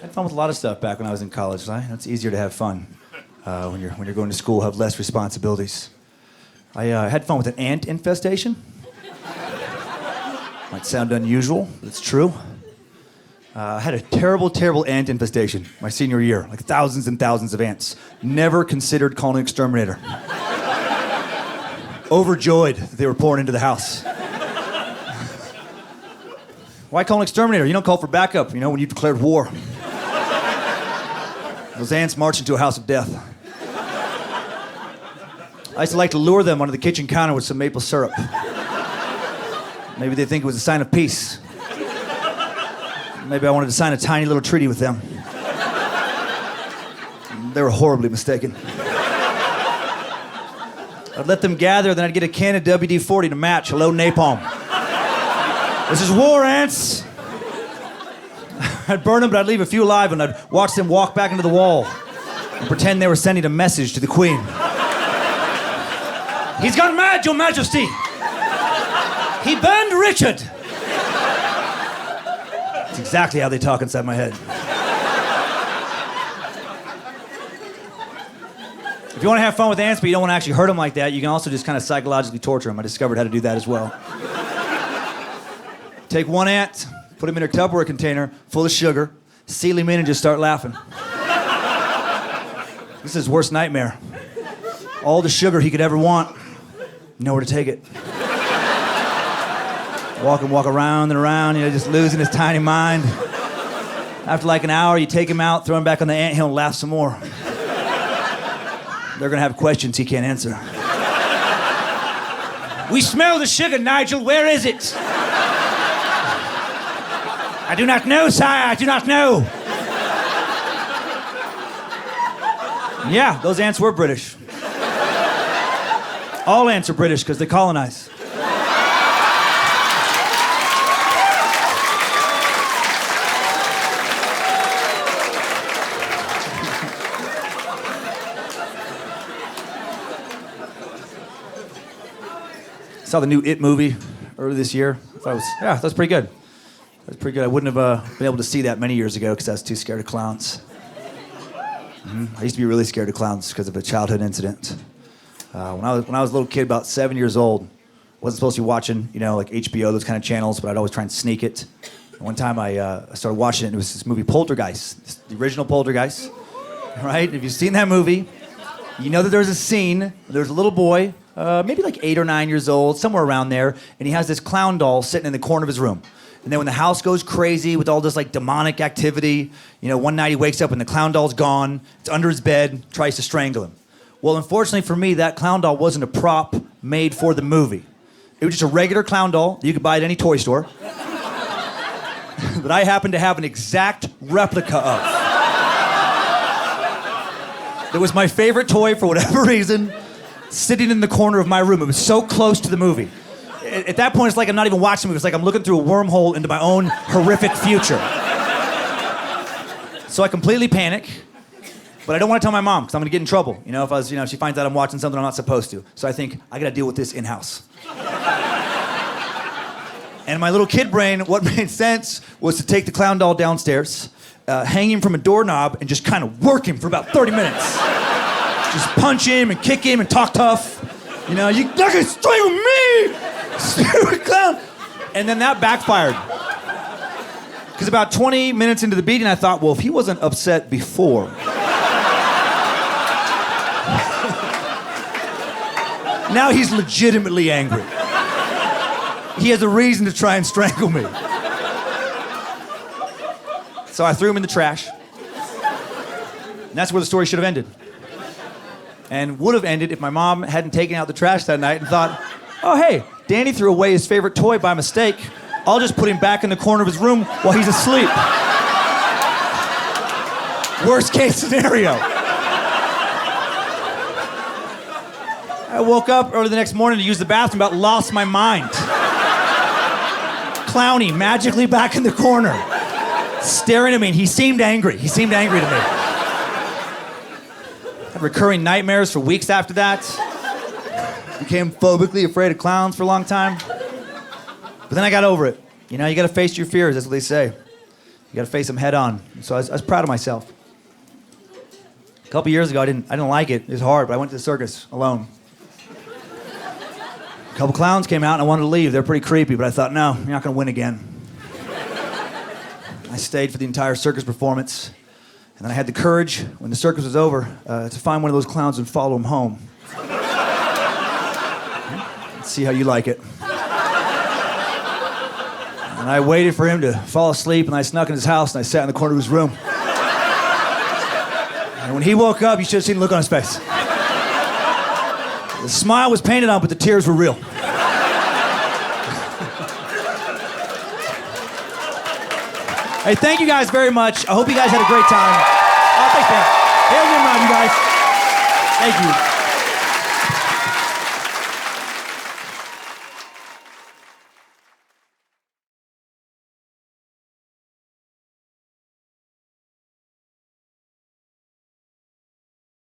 had fun with a lot of stuff back when I was in college. Right? It's easier to have fun when you're going to school, have less responsibilities. I had fun with an ant infestation. Might sound unusual, but it's true. I had a terrible, terrible ant infestation my senior year, like thousands and thousands of ants. Never considered calling an exterminator. Overjoyed that they were pouring into the house. Why call an exterminator? You don't call for backup, when you've declared war. Those ants march into a house of death. I used to like to lure them onto the kitchen counter with some maple syrup. Maybe they think it was a sign of peace. Maybe I wanted to sign a tiny little treaty with them. They were horribly mistaken. I'd let them gather, then I'd get a can of WD-40 to match. Hello, napalm. This is war, ants. I'd burn them, but I'd leave a few alive, and I'd watch them walk back into the wall and pretend they were sending a message to the Queen. He's gone mad, Your Majesty. He burned Richard. That's exactly how they talk inside my head. If you want to have fun with ants, but you don't want to actually hurt them like that, you can also just kind of psychologically torture them. I discovered how to do that as well. Take one ant, put him in a Tupperware container full of sugar, seal him in, and just start laughing. This is his worst nightmare. All the sugar he could ever want, nowhere to take it. Walk around and around, just losing his tiny mind. After like an hour, you take him out, throw him back on the anthill, and laugh some more. They're gonna have questions he can't answer. We smell the sugar, Nigel. Where is it? I do not know, sire. I do not know. Yeah, those ants were British. All ants are British because they colonize. Saw the new It movie earlier this year. I thought that was pretty good. That was pretty good. I wouldn't have been able to see that many years ago because I was too scared of clowns. I used to be really scared of clowns because of a childhood incident. When I was a little kid, about 7 years old, wasn't supposed to be watching, like HBO, those kind of channels, but I'd always try and sneak it. And one time I started watching it, and it was this movie Poltergeist, the original Poltergeist, right? If you've seen that movie, you know that there's a scene, there's a little boy, maybe like 8 or 9 years old, somewhere around there, and he has this clown doll sitting in the corner of his room. And then when the house goes crazy with all this like demonic activity, one night he wakes up and the clown doll's gone, it's under his bed, tries to strangle him. Well, unfortunately for me, that clown doll wasn't a prop made for the movie. It was just a regular clown doll that you could buy at any toy store. But I happened to have an exact replica of. It was my favorite toy for whatever reason, sitting in the corner of my room. It was so close to the movie. At that point, it's like I'm not even watching the movie. It's like I'm looking through a wormhole into my own horrific future. So I completely panic, but I don't want to tell my mom because I'm going to get in trouble. If she finds out I'm watching something I'm not supposed to. So I think, I got to deal with this in-house. And in my little kid brain, what made sense was to take the clown doll downstairs, hang him from a doorknob, and just kind of work him for about 30 minutes. Just punch him and kick him and talk tough. You're not gonna strangle me, stupid clown. And then that backfired. Because about 20 minutes into the beating, I thought, well, if he wasn't upset before. Now he's legitimately angry. He has a reason to try and strangle me. So I threw him in the trash. And that's where the story should have ended. And would have ended if my mom hadn't taken out the trash that night and thought, oh, hey, Danny threw away his favorite toy by mistake. I'll just put him back in the corner of his room while he's asleep. Worst case scenario. I woke up early the next morning to use the bathroom, about lost my mind. Clowny, magically back in the corner, staring at me, and he seemed angry. He seemed angry to me. Had recurring nightmares for weeks after that. Became phobically afraid of clowns for a long time. But then I got over it. You gotta face your fears, that's what they say. You got to face them head on. So I was proud of myself. A couple years ago, I didn't like it. It was hard, but I went to the circus alone. A couple clowns came out and I wanted to leave. They're pretty creepy, but I thought, no, you're not going to win again. I stayed for the entire circus performance, and then I had the courage, when the circus was over, to find one of those clowns and follow him home. Let's see how you like it. And I waited for him to fall asleep, and I snuck in his house, and I sat in the corner of his room. And when he woke up, you should have seen the look on his face. The smile was painted on, but the tears were real. Hey, thank you guys very much. I hope you guys had a great time. Oh, thanks, man. Hey, you guys. Thank you.